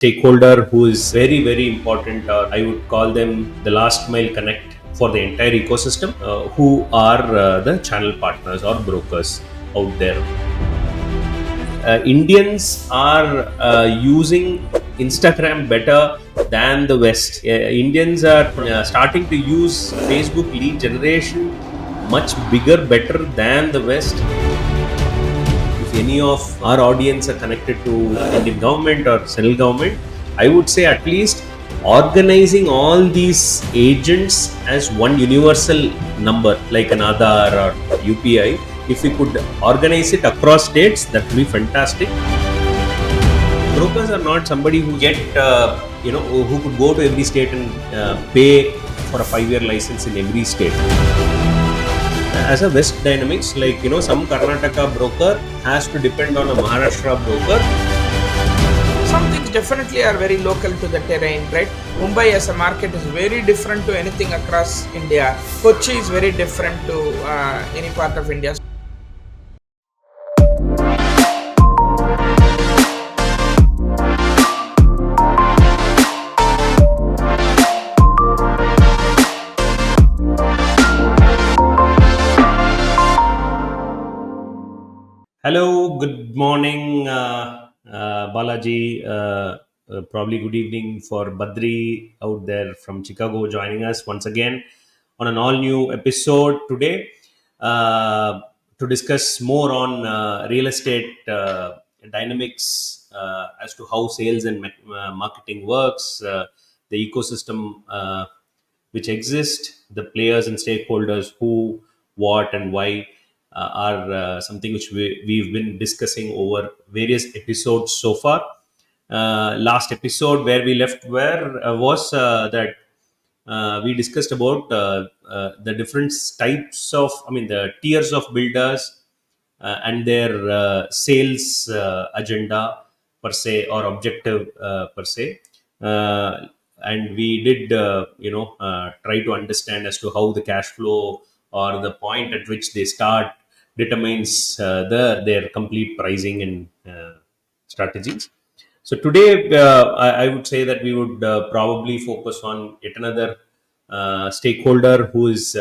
stakeholder who is very very important, or I would call them the last mile connect for the entire ecosystem, who are the channel partners or brokers out there. Indians are using Instagram better than the West. Indians are starting to use Facebook lead generation much bigger, better than the West. If any of our audience are connected to Indian government or central government, I would say at least organizing all these agents as one universal number like an Aadhaar or UPI. If we could organize it across states, that would be fantastic. Brokers are not somebody who get who could go to every state and pay for a 5-year license in every state. As a West dynamics, like some Karnataka broker has to depend on a Maharashtra broker. Some things definitely are very local to the terrain, right? Mumbai as a market is very different to anything across India. Kochi is very different to any part of India. Hello, good morning, Balaji. Probably good evening for Badri out there from Chicago, joining us once again on an all new episode today, to discuss more on real estate dynamics, as to how sales and marketing works, the ecosystem which exist, the players and stakeholders who, what, and why are something which we've been discussing over various episodes so far. Last episode where we left where was that we discussed about the different types of, I mean, the tiers of builders and their sales agenda per se, or objective per se. Uh, and we did, try to understand as to how the cash flow or the point at which they start determines their complete pricing and strategies. So today, I would say that we would probably focus on yet another stakeholder who is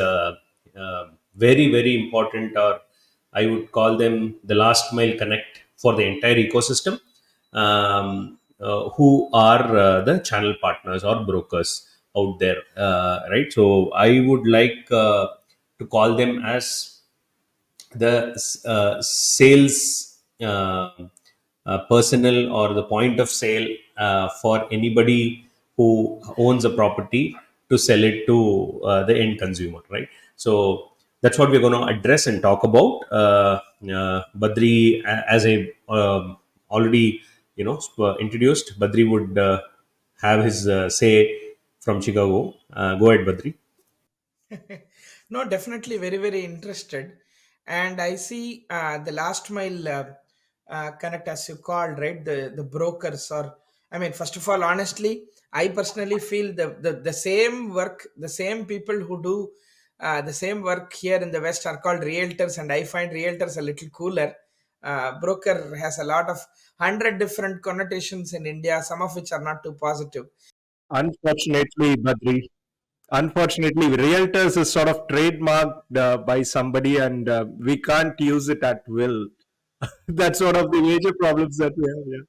very, very important, or I would call them the last mile connect for the entire ecosystem, who are the channel partners or brokers out there, right? So I would like to call them as the sales personnel, or the point of sale for anybody who owns a property to sell it to the end consumer, right? So that's what we're going to address and talk about. Badri, as I already introduced, Badri would have his say from Chicago. Go ahead, Badri. No, definitely very, very interested. And I see the last mile connect, as you called, right? The brokers, or I mean, first of all, honestly, I personally feel the same work, the same people who do the same work here in the West are called realtors, and I find realtors a little cooler. Broker has a lot of 100 different connotations in India, some of which are not too positive. Unfortunately, Badri, unfortunately, realtors is sort of trademarked by somebody, and we can't use it at will. That's one of the major problems that we have. Yeah.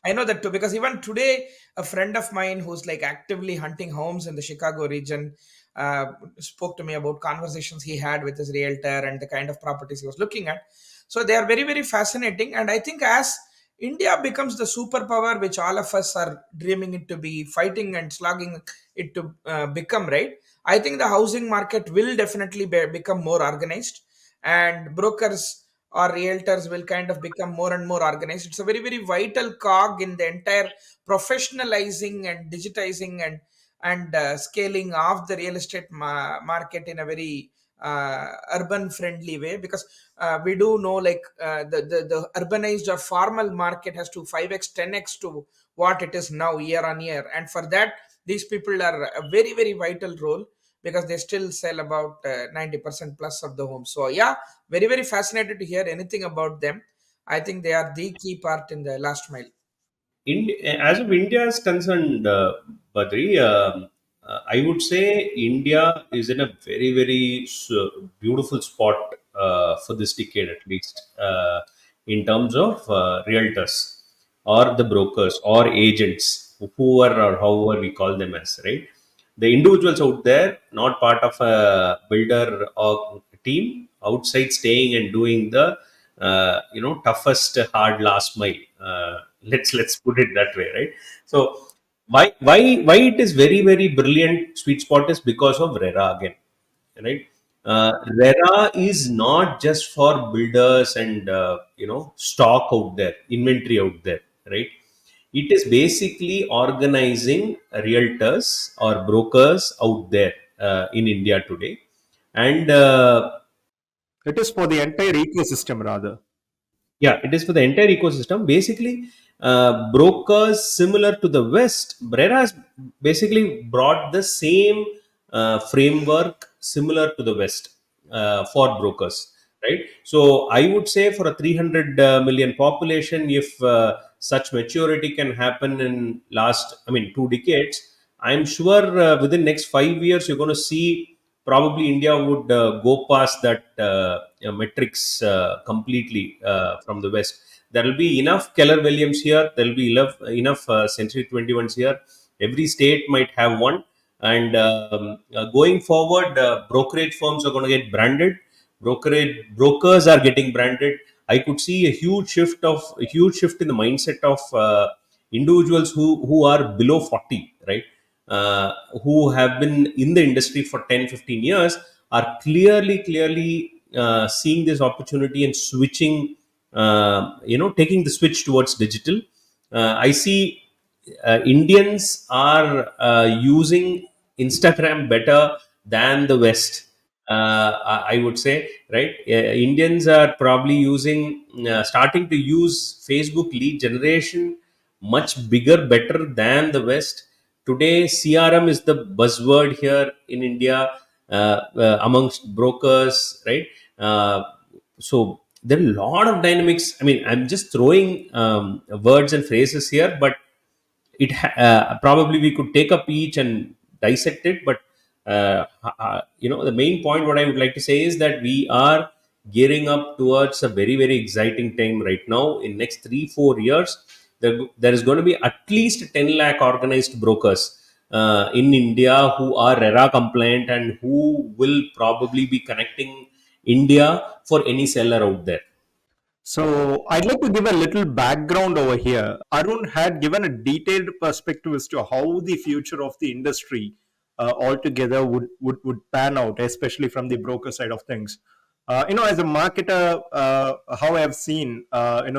I know that too, because even today, a friend of mine who's like actively hunting homes in the Chicago region uh, spoke to me about conversations he had with his realtor and the kind of properties he was looking at. So they are very, very fascinating. And I think as India becomes the superpower, which all of us are dreaming it to be, fighting and slogging it to become, right? I think the housing market will definitely become more organized, and brokers or realtors will kind of become more and more organized. It's a very, very vital cog in the entire professionalizing and digitizing and scaling of the real estate market in a very urban friendly way, because we do know, like, the urbanized or formal market has to 5x 10x to what it is now year on year, and for that these people are a very, very vital role, because they still sell about 90% plus of the homes. So yeah, very, very fascinated to hear anything about them. I think they are the key part in the last mile. As of India is concerned, Badri, I would say India is in a very, very beautiful spot for this decade, at least, in terms of realtors or the brokers or agents, whoever or however we call them as, right? The individuals out there, not part of a builder or team, outside staying and doing the toughest hard last mile. Let's put it that way, right? So why it is very, very brilliant sweet spot is because of RERA again, right? RERA is not just for builders and stock out there, inventory out there, right? It is basically organizing realtors or brokers out there in India today, and It is for the entire ecosystem, rather. yeah, it is for the entire ecosystem. Basically, brokers similar to the West, Brera has basically brought the same framework similar to the West for brokers, right? So I would say for a 300 million population, if such maturity can happen in last, I mean, 2 decades, I'm sure within next 5 years you're going to see probably India would go past that metrics completely from the West. There will be enough Keller Williams here. There will be enough Century 21s here. Every state might have one. And going forward, brokerage firms are going to get branded. Brokerage brokers are getting branded. I could see a huge shift in the mindset of individuals who are below 40, right? uh, who have been in the industry for 10-15 years are clearly seeing this opportunity and switching, taking the switch towards digital. I see Indians are using Instagram better than the West. I would say, right? Indians are probably starting to use Facebook lead generation much bigger, better than the West. Today, CRM is the buzzword here in India amongst brokers, right? So there are a lot of dynamics. I mean, I'm just throwing words and phrases here, but probably we could take up each and dissect it. But the main point what I would like to say is that we are gearing up towards a very, very exciting time right now. In next 3-4 years, there is going to be at least 10 lakh organized brokers in India who are RERA compliant and who will probably be connecting India for any seller out there. So I'd like to give a little background over here. Arun had given a detailed perspective as to how the future of the industry altogether would pan out, especially from the broker side of things. As a marketer, how I've seen,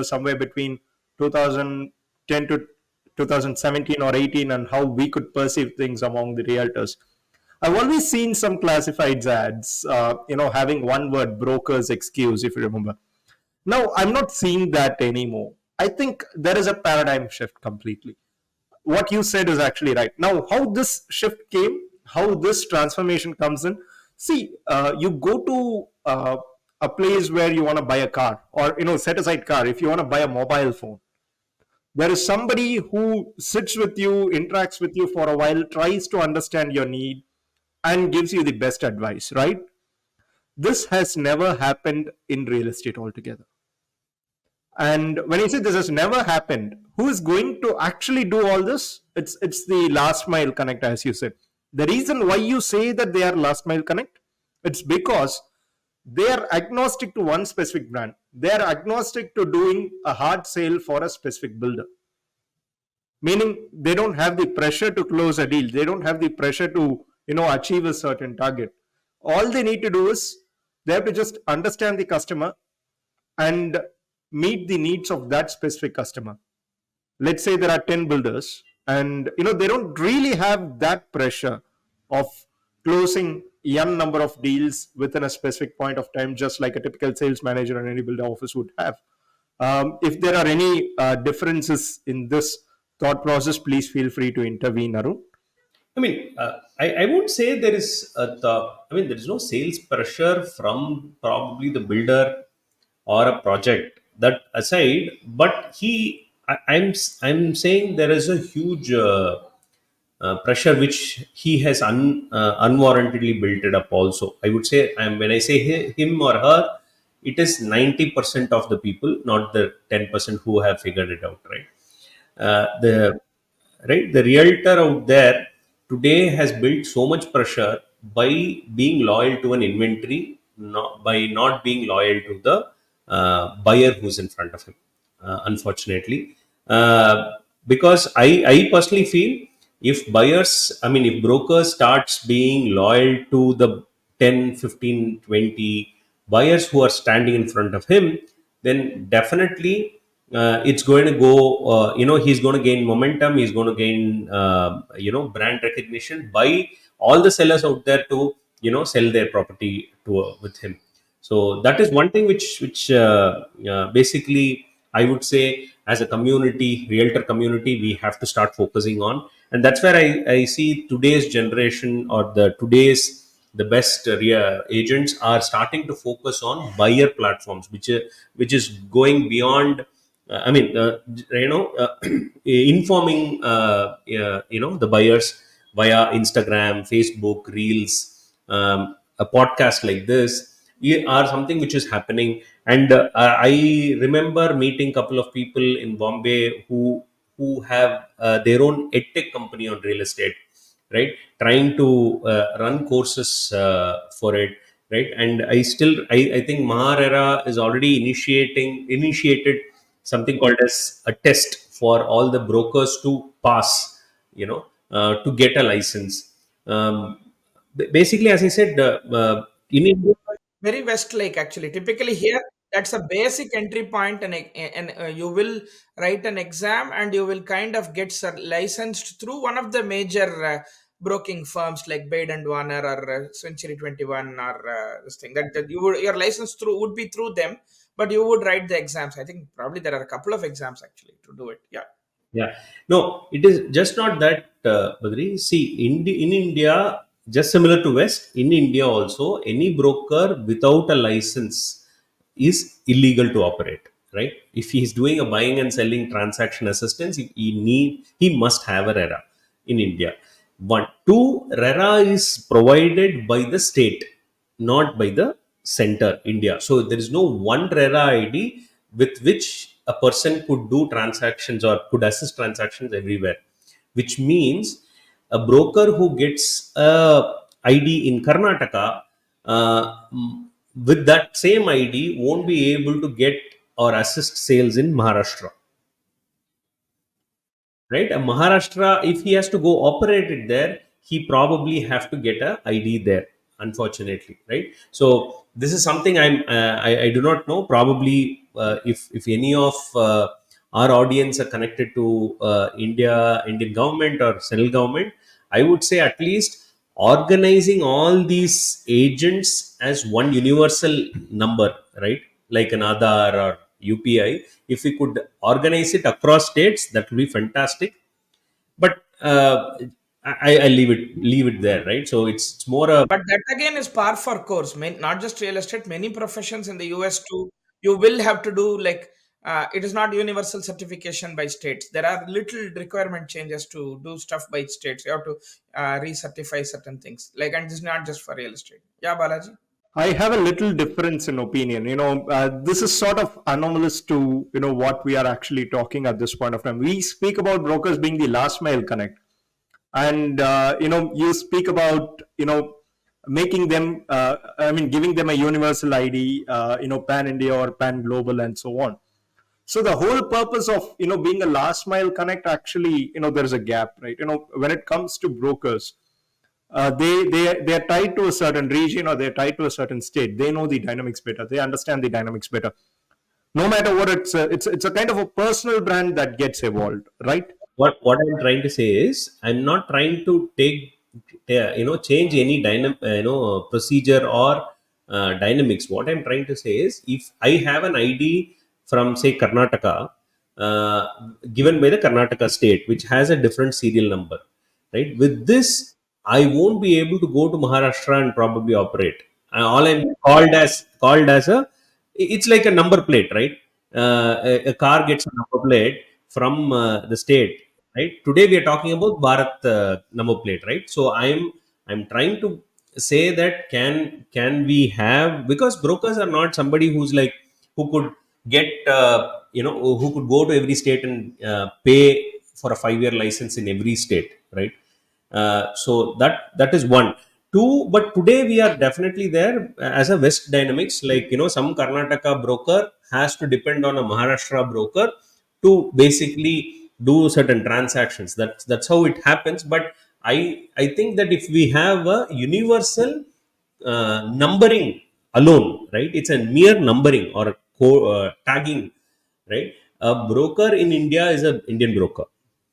somewhere between 2010 to 2017 or 18, and how we could perceive things among the realtors. I've always seen some classifieds ads, having one word brokers excuse, if you remember. Now, I'm not seeing that anymore. I think there is a paradigm shift completely. What you said is actually right. Now, how this shift came, how this transformation comes in. See, you go to a place where you want to buy a car, or set aside car. If you want to buy a mobile phone, there is somebody who sits with you, interacts with you for a while, tries to understand your need, and gives you the best advice. Right? This has never happened in real estate altogether. And when you say this has never happened, who is going to actually do all this? It's the last mile connect, as you said. The reason why you say that they are last mile connect, it's because they are agnostic to one specific brand. They are agnostic to doing a hard sale for a specific builder. Meaning they don't have the pressure to close a deal. They don't have the pressure to achieve a certain target. All they need to do is they have to just understand the customer and meet the needs of that specific customer. Let's say there are 10 builders, and they don't really have that pressure of closing n number of deals within a specific point of time, just like a typical sales manager and any builder office would have. If there are any differences in this thought process, please feel free to intervene, Arun. I mean, I won't say there is I mean, there is no sales pressure from probably the builder or a project. That aside, but I'm saying there is a huge pressure which he has unwarrantedly built it up. Also, I would say, when I say him or her, it is 90% of the people, not the 10% who have figured it out. Right. The right, the realtor out there today has built so much pressure by being loyal to an inventory, not by not being loyal to the buyer who's in front of him, unfortunately. Because I personally feel, if buyers, I mean, if brokers starts being loyal to the 10, 15, 20 buyers who are standing in front of him, then definitely it's going to go, he's going to gain momentum, he's going to gain, brand recognition by all the sellers out there to, sell their property to with him. So that is one thing which basically, I would say, as a community, realtor community, we have to start focusing on. And that's where I see today's generation, or the best agents are starting to focus on buyer platforms, which is going beyond, I mean, informing, the buyers via Instagram, Facebook, Reels, a podcast like this are something which is happening. And I remember meeting a couple of people in Bombay who have their own edtech company on real estate, right? Trying to run courses for it, right? And I think Maharera is already initiated something called as a test for all the brokers to pass, to get a license. Basically, as I said, in India. Very Westlake actually. Typically here, that's a basic entry point, and you will write an exam and you will kind of get licensed through one of the major broking firms like Baid and Warner or Century 21 or this thing that your license through would be through them, but you would write the exams. I think probably there are a couple of exams actually to do it. Yeah. Yeah, no, it is just not that, Badri. See, in India, just similar to West, in India also, any broker without a license is illegal to operate. Right? If he is doing a buying and selling transaction assistance, he must have a RERA in India. One, two, RERA is provided by the state, not by the center, India. So there is no one RERA ID with which a person could do transactions or could assist transactions everywhere. Which means a broker who gets a ID in Karnataka, with that same ID, won't be able to get or assist sales in Maharashtra. Right, a Maharashtra, if he has to go operate it there, he probably have to get a ID there, unfortunately. Right, so this is something I do not know. Probably if any of our audience are connected to Indian government or central government, I would say at least organizing all these agents as one universal number, right, like an Aadhaar or UPI. If we could organize it across states, that would be fantastic. But I leave it there, right? So it's more a. But that again is par for course. Not just real estate, many professions in the US too. You will have to do like it is not universal certification by states. There are little requirement changes to do stuff by states. You have to recertify certain things. Like, and this is not just for real estate. Yeah, Balaji. I have a little difference in opinion. This is sort of anomalous to what we are actually talking at this point of time. We speak about brokers being the last mile connect, and you speak about making them. I mean, giving them a universal ID, pan India or pan global, and so on. So the whole purpose of being a last mile connect, actually, there's a gap, right? When it comes to brokers, they are tied to a certain region, or they're tied to a certain state. They know the dynamics better. They understand the dynamics better. No matter what, it's a kind of a personal brand that gets evolved, right? What I'm trying to say is, I'm not trying to change any procedure or dynamics. What I'm trying to say is, if I have an ID from, say, Karnataka, uh, given by the Karnataka state, which has a different serial number, right? With this, I won't be able to go to Maharashtra and probably operate. All I'm called as a, it's like a number plate, right? A car gets a number plate. from the state, right? Today we are talking about Bharat number plate, right? So I'm trying to say that can we have, because brokers are not somebody who's like, who could get who could go to every state and pay for a 5-year license in every state, right? So that is one. Two, but today we are definitely there as a West dynamics. Like, some Karnataka broker has to depend on a Maharashtra broker to basically do certain transactions. That's how it happens. But I think that if we have a universal numbering alone, right? It's a mere numbering or a tagging, right? A broker in India is an Indian broker,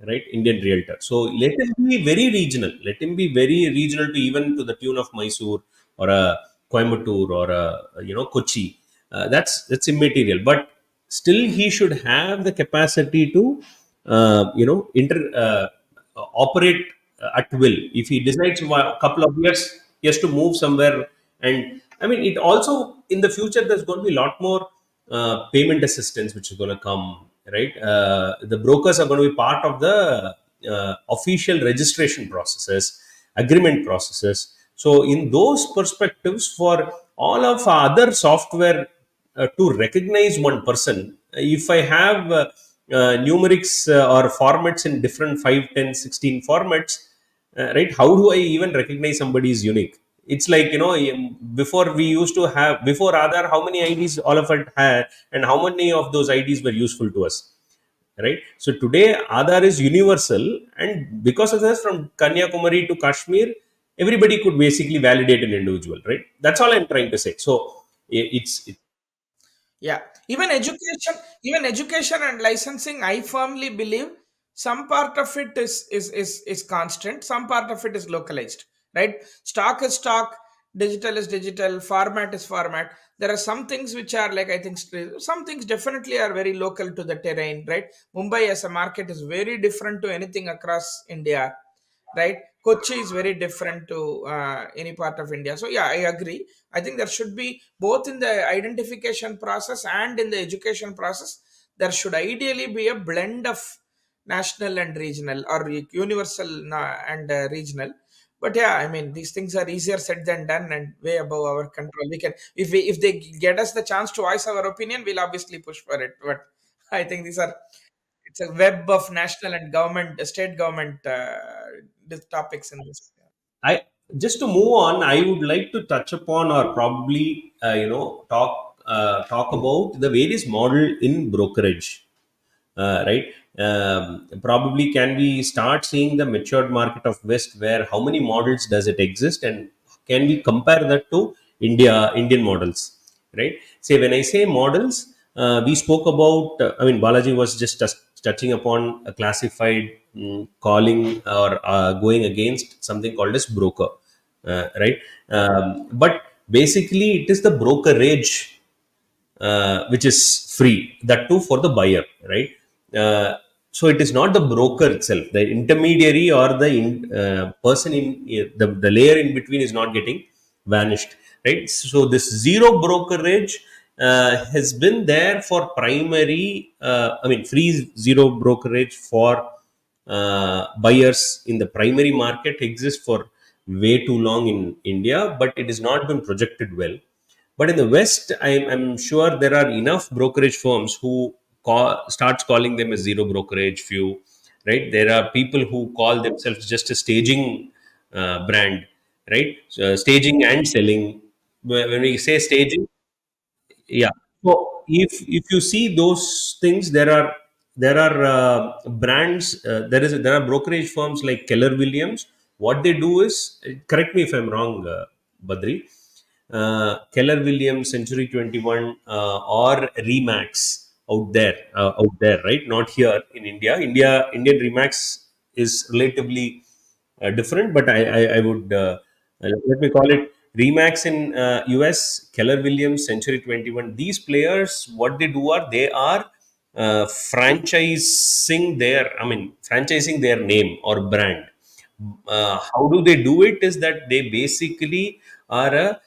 right? Indian realtor. So let him be very regional. Let him be very regional to even to the tune of Mysore or a Coimbatore or a Kochi. That's immaterial. But still, he should have the capacity to operate at will. If he decides a couple of years he has to move somewhere, and I mean, it also in the future there's going to be a lot more payment assistance which is going to come, right? The brokers are going to be part of the official registration processes, agreement processes. So in those perspectives, for all of our other software to recognize one person, if I have numerics or formats in different 5, 10, 16 formats, right? How do I even recognize somebody is unique? It's like, before we used to have, before Aadhaar, how many IDs all of it had, and how many of those IDs were useful to us, right? So today Aadhaar is universal, and because of this, from Kanyakumari to Kashmir, everybody could basically validate an individual, right? That's all I'm trying to say. So it's Yeah, even education and licensing, I firmly believe some part of it is constant, some part of it is localized, right? Stock is stock, digital is digital, format is format. There are some things which are like, I think some things definitely are very local to the terrain, right? Mumbai as a market is very different to anything across India, right? Kochi is very different to any part of India. So yeah, I agree. I think there should be both in the identification process and in the education process. There should ideally be a blend of national and regional, or universal and regional. But yeah, I mean, these things are easier said than done and way above our control. We can, if they get us the chance to voice our opinion, we'll obviously push for it. But I think these are, it's a web of national and government, state government topics in this. I just to move on, I would like to touch upon, or probably talk about the various model in brokerage, right? Probably can we start seeing the matured market of West, where how many models does it exist, and can we compare that to Indian models, right? Say, when I say models, we spoke about, I mean, Balaji was just touching upon a classified, calling or going against something called as broker, right? But basically it is the brokerage which is free, that too for the buyer, right? So it is not the broker itself, the intermediary or the person in the layer in between is not getting vanished, right? So this zero brokerage has been there for primary, I mean, free zero brokerage for buyers in the primary market exists for way too long in India, but it has not been projected well. But in the West, I'm sure there are enough brokerage firms who starts calling them a zero brokerage few, right? There are people who call themselves just a staging brand, right? So, staging and selling. When we say staging, yeah. So if you see those things, there are brands, there are brokerage firms like Keller Williams. What they do is, correct me if I'm wrong, Badri, Keller Williams, Century 21, or Remax out there, right? Not here in Indian Remax is relatively different, but I would, let me call it Remax in US, Keller Williams, Century 21. These players, what they do are, they are franchising their name or brand. How do they do it? Is that they basically are a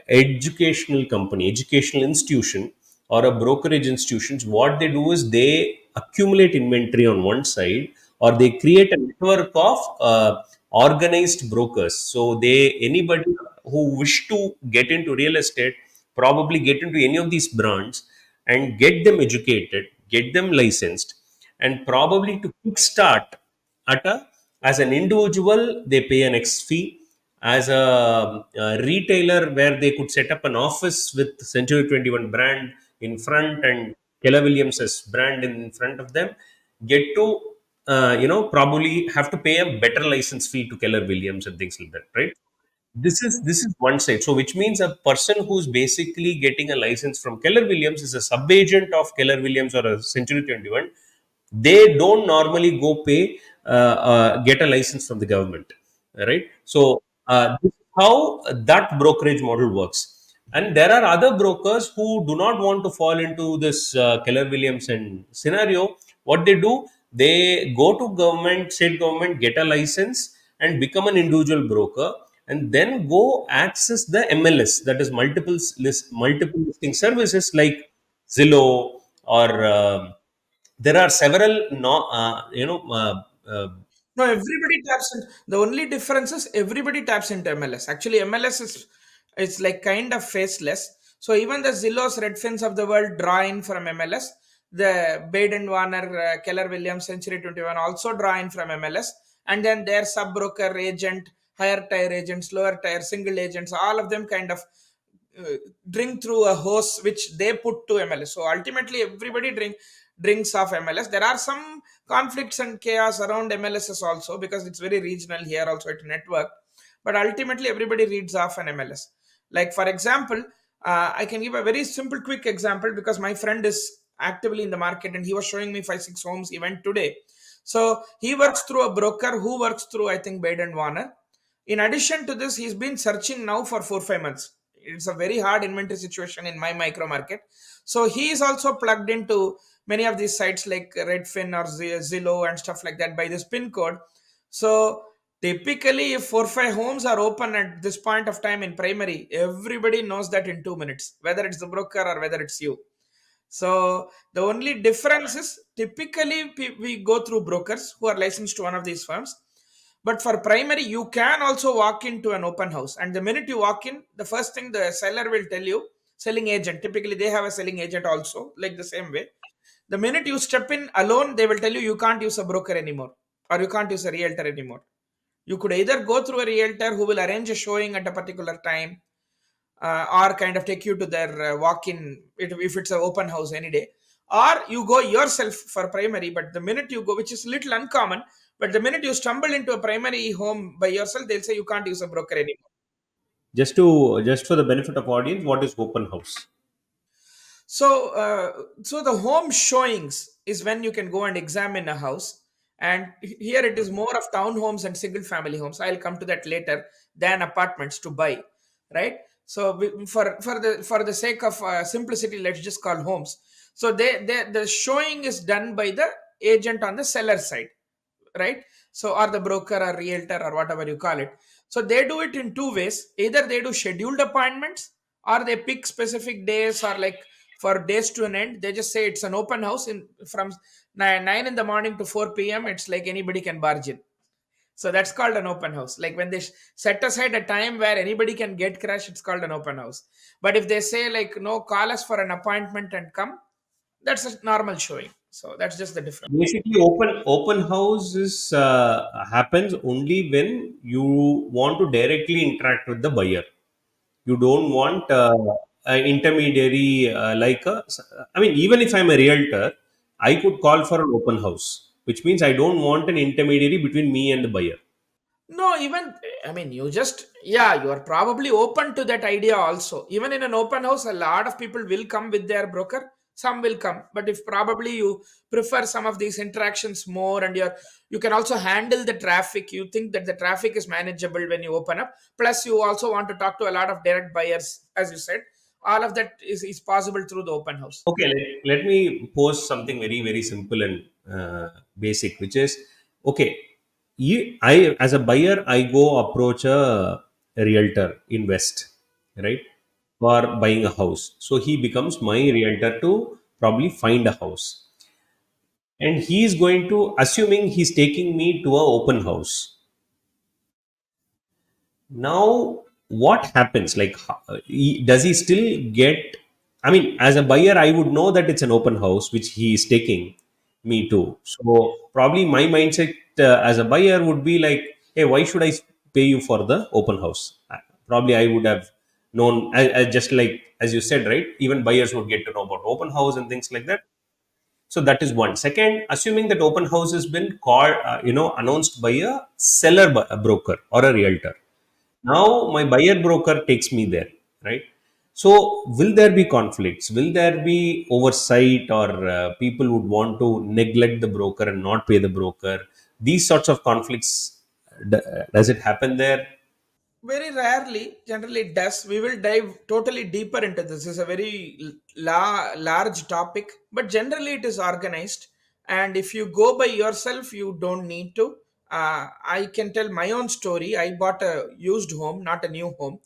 educational company, educational institution, or a brokerage institutions, what they do is they accumulate inventory on one side, or they create a network of organized brokers. So they, anybody who wish to get into real estate, probably get into any of these brands and get them educated, get them licensed, and probably to kickstart at a, as an individual they pay an X fee. As a retailer, where they could set up an office with Century 21 brand in front and Keller Williams's brand in front of them, get to probably have to pay a better license fee to Keller Williams and things like that, right? This is one side. So which means a person who's basically getting a license from Keller Williams is a sub agent of Keller Williams or a Century 21. They don't normally go pay, get a license from the government, right? So this is how that brokerage model works. And there are other brokers who do not want to fall into this Keller Williams and scenario. What they do, they go to government, state government, get a license and become an individual broker, and then go access the MLS, that is multiple listing services like Zillow, or there are several no No, everybody taps in. The only difference is everybody taps into MLS. Actually, MLS is it's like kind of faceless. So even the Zillows, Redfins of the world draw in from MLS. The Baden Warner, Keller Williams, Century 21 also draw in from MLS. And then their sub broker agent, higher tier agents, lower tier single agents, all of them kind of uh, drink through a hose which they put to MLS. So ultimately, everybody drinks off MLS. There are some conflicts and chaos around MLSs also because it's very regional here. Also, it's network, but ultimately, everybody reads off an MLS. Like for example, I can give a very simple, quick example because my friend is actively in the market and he was showing me 5 6 homes even today. So he works through a broker who works through I think Baden Warner. In addition to this, he's been searching now for 4 5 months. It's a very hard inventory situation in my micro market. So he is also plugged into many of these sites like Redfin or Zillow and stuff like that by this pin code. So typically, if 4 5 homes are open at this point of time in primary, everybody knows that in 2 minutes, whether it's the broker or whether it's you. So the only difference is typically we go through brokers who are licensed to one of these firms. But for primary, you can also walk into an open house. And the minute you walk in, the first thing the seller will tell you, selling agent, typically they have a selling agent also, like the same way. The minute you step in alone, they will tell you you can't use a broker anymore or you can't use a realtor anymore. You could either go through a realtor who will arrange a showing at a particular time, or kind of take you to their walk-in if it's an open house any day, or you go yourself for primary. But the minute you go, which is little uncommon, but the minute you stumble into a primary home by yourself, they'll say you can't use a broker anymore. just for the benefit of audience, what is open house? So the home showings is when you can go and examine a house, and here it is more of townhomes and single family homes. I'll come to that later, than apartments to buy, right? So for the sake of simplicity, let's just call homes. So the showing is done by the agent on the seller side, right? So or the broker or realtor or whatever you call it. So they do it in two ways: either they do scheduled appointments or they pick specific days, or like for days to an end they just say it's an open house in from 9 in the morning to 4 p.m. It's like anybody can barge in. So that's called an open house. Like when they set aside a time where anybody can get crash, it's called an open house. But if they say like no, call us for an appointment and come, that's a normal showing. So that's just the difference. Basically, open house is happens only when you want to directly interact with the buyer. You don't want an intermediary, like a. I mean, even if I'm a realtor, I could call for an open house, which means I don't want an intermediary between me and the buyer. No, even I mean, you just yeah, you are probably open to that idea also. Even in an open house, a lot of people will come with their broker. Some will come, but if probably you prefer some of these interactions more, and you can also handle the traffic. You think that the traffic is manageable when you open up. Plus, you also want to talk to a lot of direct buyers, as you said. All of that is possible through the open house. Okay, let me pose something very, very simple and basic, which is okay. I, as a buyer, I go approach a realtor, invest, right? for buying a house. So he becomes my realtor to probably find a house. And he is going to, assuming he's taking me to a open house. Now, what happens? Like, does he still get? I mean, as a buyer, I would know that it's an open house which he is taking me to. So, probably my mindset as a buyer would be like, hey, why should I pay you for the open house? Probably I would have known, just like as you said, right? Even buyers would get to know about open house and things like that. So that is one. Second, assuming that open house has been called, announced by a seller, a broker or a realtor. Now my buyer broker takes me there, right? So will there be conflicts? Will there be oversight, or people would want to neglect the broker and not pay the broker? These sorts of conflicts, does it happen there? Very rarely, generally it does. We will dive totally deeper into this. It's a very large topic, but generally it is organized. And if you go by yourself, you don't need to. I can tell my own story. I bought a used home, not a new home,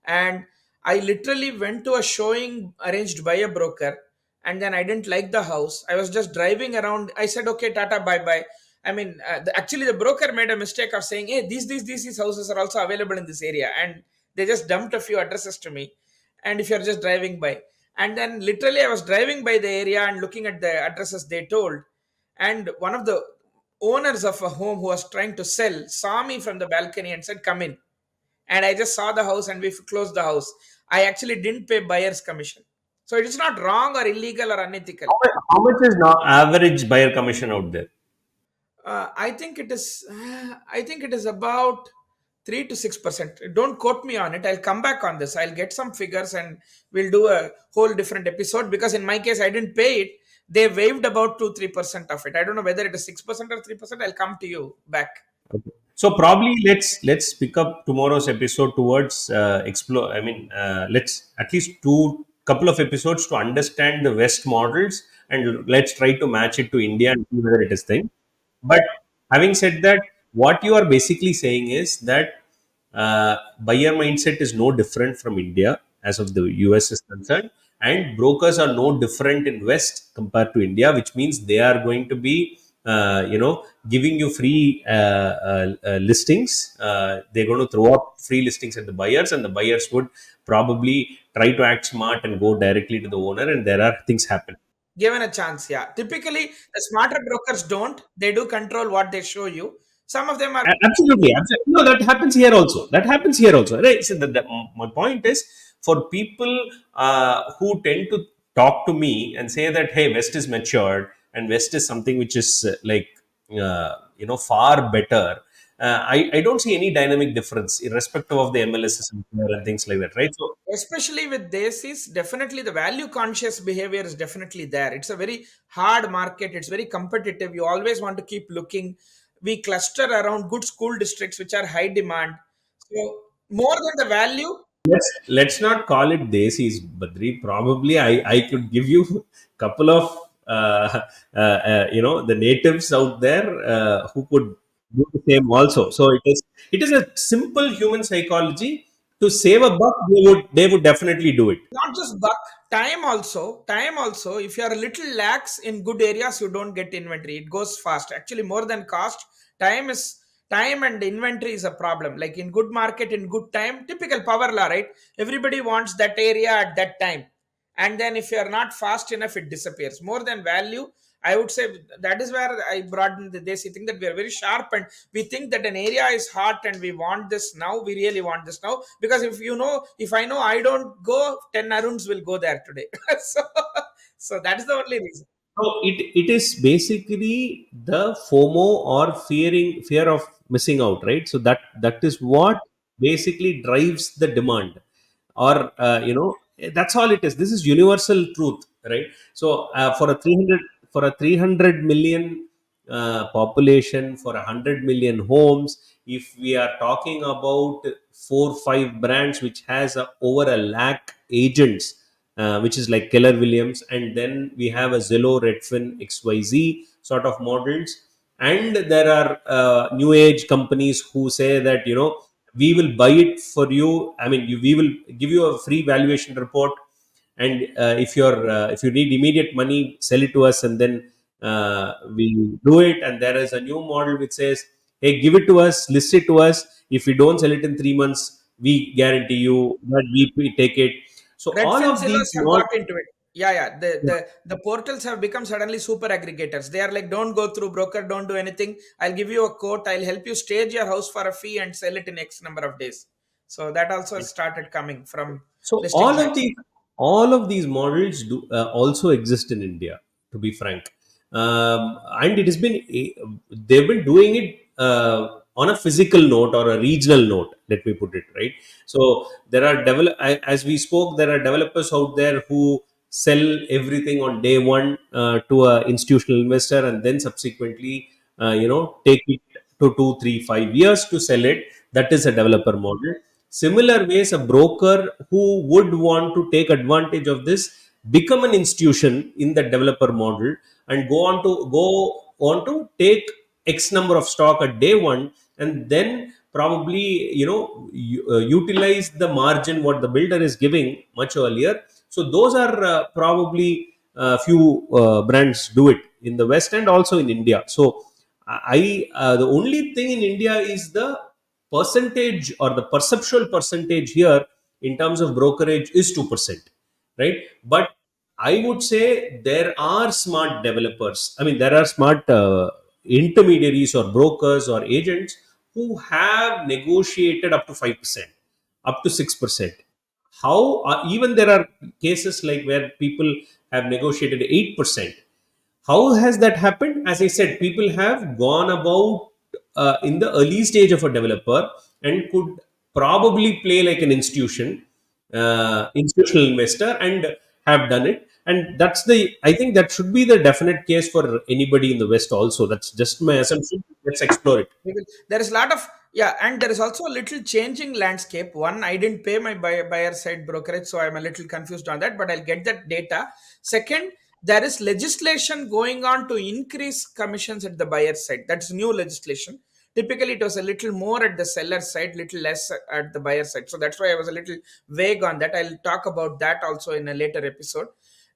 and I literally went to a showing arranged by a broker, and then I didn't like the house. I was just driving around. I said, "Okay, Tata, bye bye." I mean, actually, the broker made a mistake of saying, "Hey, these houses are also available in this area," and they just dumped a few addresses to me. And if you're just driving by, and then literally, I was driving by the area and looking at the addresses they told, and one of the owners of a home who was trying to sell saw me from the balcony and said, "Come in." And I just saw the house and we closed the house. I actually didn't pay buyer's commission, so it is not wrong or illegal or unethical. How much is now average buyer commission out there? I think it is. I think it is about 3 to 6%. Don't quote me on it. I'll come back on this. I'll get some figures and we'll do a whole different episode. Because in my case, I didn't pay it. They waived about 2-3% of it. I don't know whether it is 6% or 3%. I'll come to you back. Okay. So probably let's pick up tomorrow's episode towards explore. I mean, let's at least do couple of episodes to understand the West models, and let's try to match it to India and see whether it is thing. But having said that, what you are basically saying is that buyer mindset is no different from India as of the US is concerned, and brokers are no different in West compared to India, which means they are going to be, giving you free listings. They're going to throw up free listings at the buyers, and the buyers would probably try to act smart and go directly to the owner, and there are things happen. Given a chance, yeah. Typically, the smarter brokers don't. They do control what they show you. Some of them are Absolutely, absolutely. No, that happens here also. That happens here also. Right? So my point is, for people who tend to talk to me and say that, hey, West is matured and West is something which is far better. I don't see any dynamic difference irrespective of the MLS system and things like that. Right? So especially with this is definitely the value conscious behavior is definitely there. It's a very hard market, it's very competitive, you always want to keep looking. We cluster around good school districts which are high demand, so more than the value. let's not call it desis, Badri. Probably I could give you couple of the natives out there who could do the same also. So it is a simple human psychology. To save a buck, they would definitely do it. Not just buck, time also, if you are a little lax in good areas, you don't get inventory, it goes fast. Actually, more than cost, time is time, and inventory is a problem. Like in good market, in good time, typical power law, right? Everybody wants that area at that time, and then if you are not fast enough, it disappears. More than value, I would say that is where I brought in the desi thing, that we are very sharp and we think that an area is hot and we want this now. We really want this now because if I know I don't go, 10 Aruns will go there today. so, so that is the only reason. So it is basically the FOMO, or fear of missing out, right? So that is what basically drives the demand, or that's all it is. This is universal truth, right? So for a 300 million population, for 100 million homes, if we are talking about 4 5 brands which has over a lakh agents, which is like Keller Williams, and then we have a Zillow, Redfin, XYZ sort of models, and there are new age companies who say that we will buy it for you. I mean, we will give you a free valuation report, and if you need immediate money, sell it to us, and then we do it. And there is a new model which says, hey, give it to us, list it to us. If we don't sell it in 3 months, we guarantee you that we take it. So all Redfin of these sellers have got into it. Yeah, yeah. The portals have become suddenly super aggregators. They are like, don't go through broker, don't do anything. I'll give you a quote. I'll help you stage your house for a fee and sell it in X number of days. So that also has started coming from So listing sites. all of these models do also exist in India, to be frank, and it has been they've been doing it on a physical note or a regional note. Let me put it right. So there are as we spoke, there are developers out there who sell everything on day one to a institutional investor, and then subsequently, take it to 2, 3, 5 years to sell it. That is a developer model. Similar ways, a broker who would want to take advantage of this become an institution in the developer model, and go on to take X number of stock at day one, and then probably utilize the margin what the builder is giving much earlier. So those are probably few brands do it in the West and also in India. So the only thing in India is the percentage, or the perceptual percentage here in terms of brokerage is 2%, right? But I would say there are smart developers. I mean, there are smart intermediaries or brokers or agents who have negotiated up to 5%, up to 6%. How even there are cases like where people have negotiated 8%. How has that happened? As I said, people have gone about in the early stage of a developer and could probably play like an institutional investor, and have done it. And I think that should be the definite case for anybody in the West also. That's just my assumption. Let's explore it. There is a lot of, yeah, and there is also a little changing landscape. One, I didn't pay my buyer side brokerage, so I'm a little confused on that, but I'll get that data. Second, there is legislation going on to increase commissions at the buyer side. That's new legislation. Typically, it was a little more at the seller side, little less at the buyer side. So that's why I was a little vague on that. I'll talk about that also in a later episode.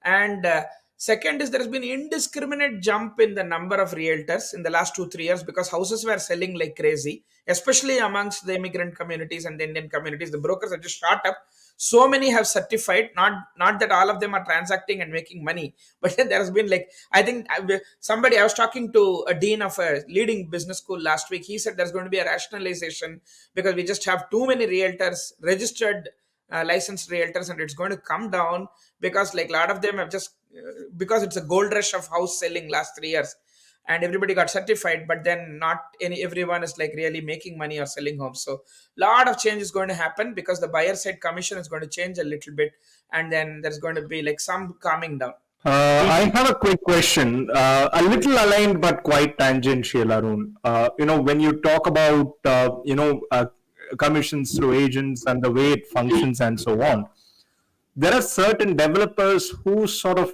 And second is there has been indiscriminate jump in the number of realtors in the last 2 3 years, because houses were selling like crazy, especially amongst the immigrant communities and the Indian communities. The brokers are just shot up. So many have certified, not that all of them are transacting and making money, but there has been like, I think somebody, I was talking to a dean of a leading business school last week. He said there's going to be a rationalization because we just have too many realtors, registered licensed realtors, and it's going to come down because like a lot of them have just because it's a gold rush of house selling last 3 years, and everybody got certified, but then not any everyone is like really making money or selling homes. So lot of change is going to happen because the buyer side commission is going to change a little bit, and then there's going to be like some calming down. I have a quick question, a little aligned but quite tangential, Arun. When you talk about commissions through agents and the way it functions and so on, there are certain developers who sort of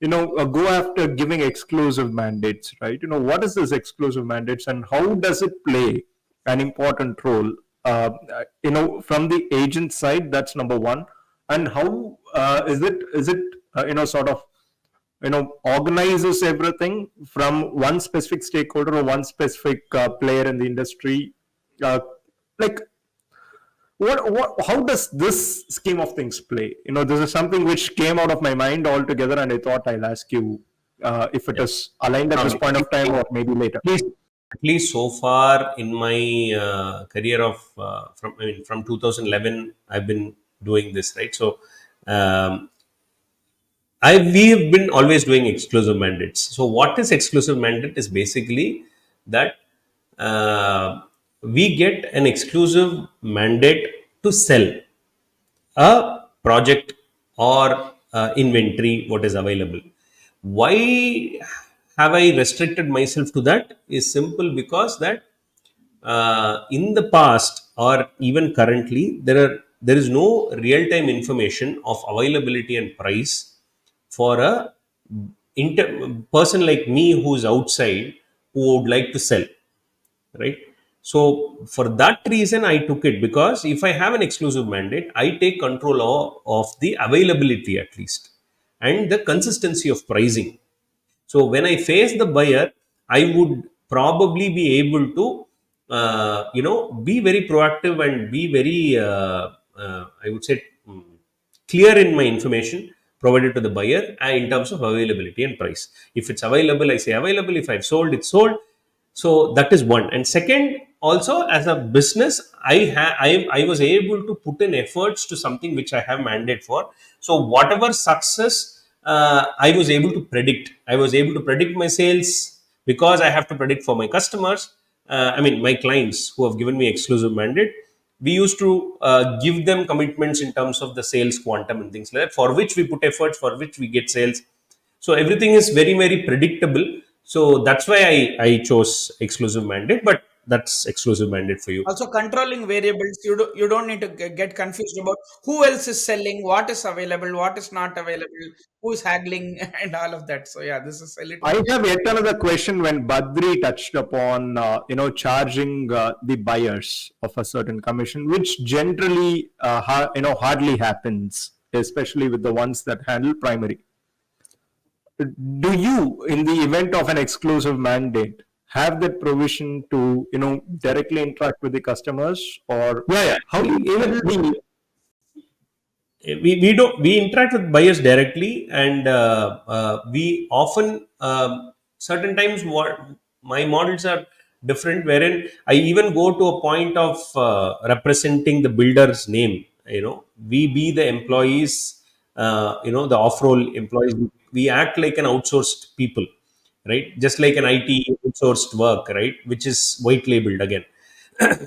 go after giving exclusive mandates, right? What is this exclusive mandates and how does it play an important role from the agent side? That's number one. And how is it sort of organizes everything from one specific stakeholder or one specific player in the industry, like how does this scheme of things play? This is something which came out of my mind altogether, and I thought I'll ask you if it Yeah. is aligned at this point of time or maybe later. At least so far in my career of from 2011, I've been doing this, right? So we have been always doing exclusive mandates. So what is exclusive mandate is basically that we get an exclusive mandate to sell a project or inventory what is available. Why have I restricted myself to that? Is simple, because that in the past or even currently there is no real time information of availability and price for a person like me who's outside, who would like to sell, right? So for that reason I took it, because if I have an exclusive mandate, I take control of the availability at least, and the consistency of pricing. So when I face the buyer, I would probably be able to be very proactive and be very I would say clear in my information provided to the buyer in terms of availability and price. If it's available, I say available. If I've sold, it's sold. So that is one. And second, also as a business, I was able to put in efforts to something which I have mandate for. So whatever success I was able to predict, I was able to predict my sales, because I have to predict for my customers. I mean my clients who have given me exclusive mandate, we used to give them commitments in terms of the sales quantum and things like that, for which we put efforts, for which we get sales. So everything is very very predictable. So that's why I chose exclusive mandate. But that's exclusive mandate for you. Also controlling variables, you don't need to get confused about who else is selling, what is available, what is not available, who is haggling, and all of that. So yeah, this is a little I bit. have yet another question. When Badri touched upon, charging the buyers of a certain commission, which generally, hardly happens, especially with the ones that handle primary. Do you, in the event of an exclusive mandate, have that provision to, directly interact with the customers, or Yeah, yeah. how do Even you? we don't we interact with buyers directly, and we often certain times what my models are different, wherein I even go to a point of representing the builder's name. We be the employees, the off-roll employees. We act like an outsourced people, right? Just like an IT outsourced work, right? Which is white labeled again.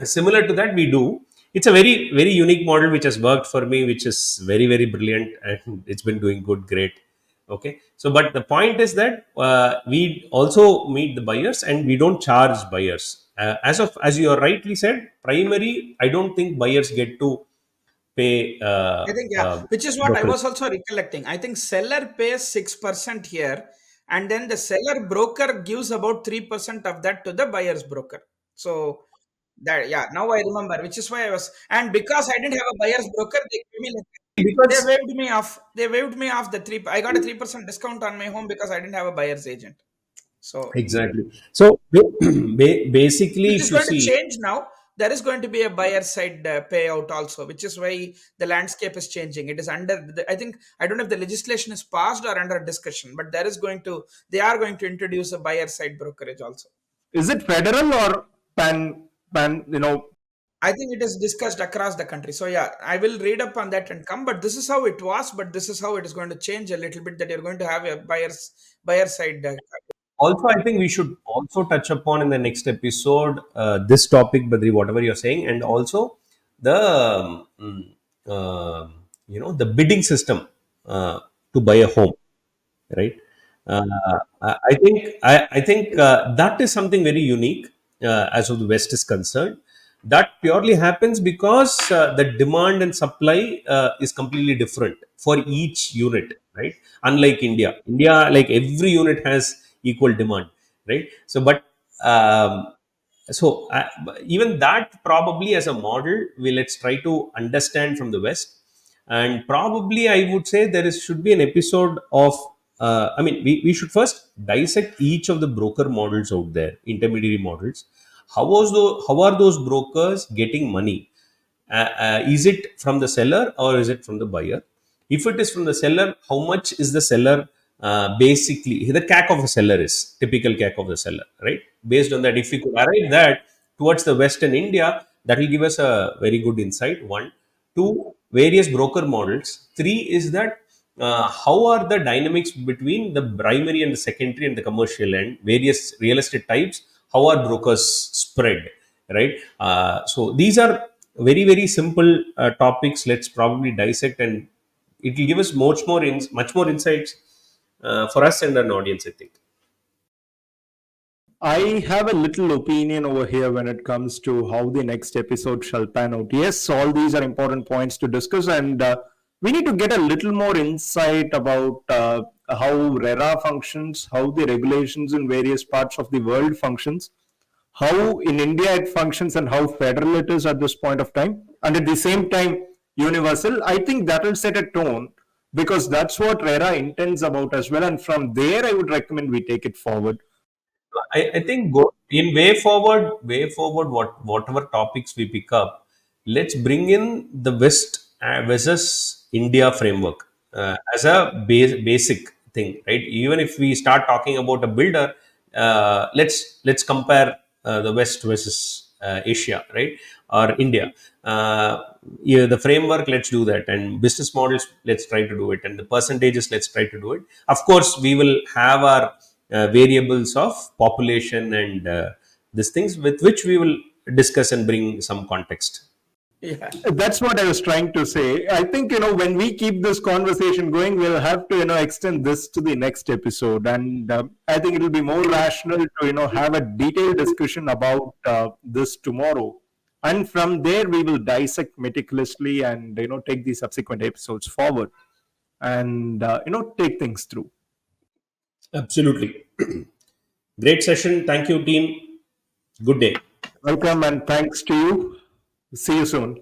Similar to that we do. It's a very very unique model which has worked for me, which is very very brilliant, and it's been doing good, great. Okay, so but the point is that we also meet the buyers, and we don't charge buyers. As you rightly said, primary, I don't think buyers get to pay I think, yeah, which is what I brokerage. was also recollecting. I think seller pays 6% here, and then the seller broker gives about 3% of that to the buyer's broker. So that, yeah, now I remember, which is why I was, and because I didn't have a buyer's broker, they gave me like, they Because waived me off. They waived me off the three. I got a 3% discount on my home because I didn't have a buyer's agent. So exactly. So basically, which is if you going to see, change now. There is going to be a buyer side payout also, which is why the landscape is changing. It is under I think, I don't know if the legislation is passed or under discussion, but they are going to introduce a buyer side brokerage also. Is it federal or pan? I think it is discussed across the country. So yeah, I will read up on that and come. But this is how it was. But this is how it is going to change a little bit. That you're going to have a buyer side. also I think we should also touch upon in the next episode this topic, Badri, whatever you're saying, and also the the bidding system to buy a home, right? Uh, I think that is something very unique as of the West is concerned. That purely happens because the demand and supply is completely different for each unit, right? Unlike India, like every unit has equal demand, right? So, but so even that probably as a model, we let's try to understand from the West. And probably I would say there is should be an episode of I mean we should first dissect each of the broker models out there, intermediary models. How are those brokers getting money? Is it from the seller or is it from the buyer? If it is from the seller, how much is the seller basically the CAC of the seller is typical CAC of the seller, right? Based on that, if we could arrive that towards the Western India, that will give us a very good insight. One, two, various broker models. Three is that how are the dynamics between the primary and the secondary and the commercial and various real estate types? How are brokers spread, right? So these are very very simple topics. Let's probably dissect, and it will give us much more insights for us and an audience, I think. I have a little opinion over here when it comes to how the next episode shall pan out. Yes, all these are important points to discuss, and we need to get a little more insight about how RERA functions, how the regulations in various parts of the world functions. how in India it functions and how federal it is at this point of time, and at the same time universal. I think that will set a tone because that's what RERA intends about as well. And from there, I would recommend we take it forward. I think in way forward, whatever topics we pick up, let's bring in the West versus India framework as a basic thing, right? Even if we start talking about a builder, let's compare the West versus Asia, right, or India. Yeah, the framework, let's do that, and business models, let's try to do it, and the percentages, let's try to do it. Of course, we will have our variables of population and these things with which we will discuss and bring some context. Yeah. That's what I was trying to say. I think, when we keep this conversation going, we'll have to, extend this to the next episode. And I think it'll be more rational to, have a detailed discussion about this tomorrow. And from there, we will dissect meticulously and, take the subsequent episodes forward and, take things through. Absolutely. Great session. Thank you, team. Good day. Welcome and thanks to you. See you soon.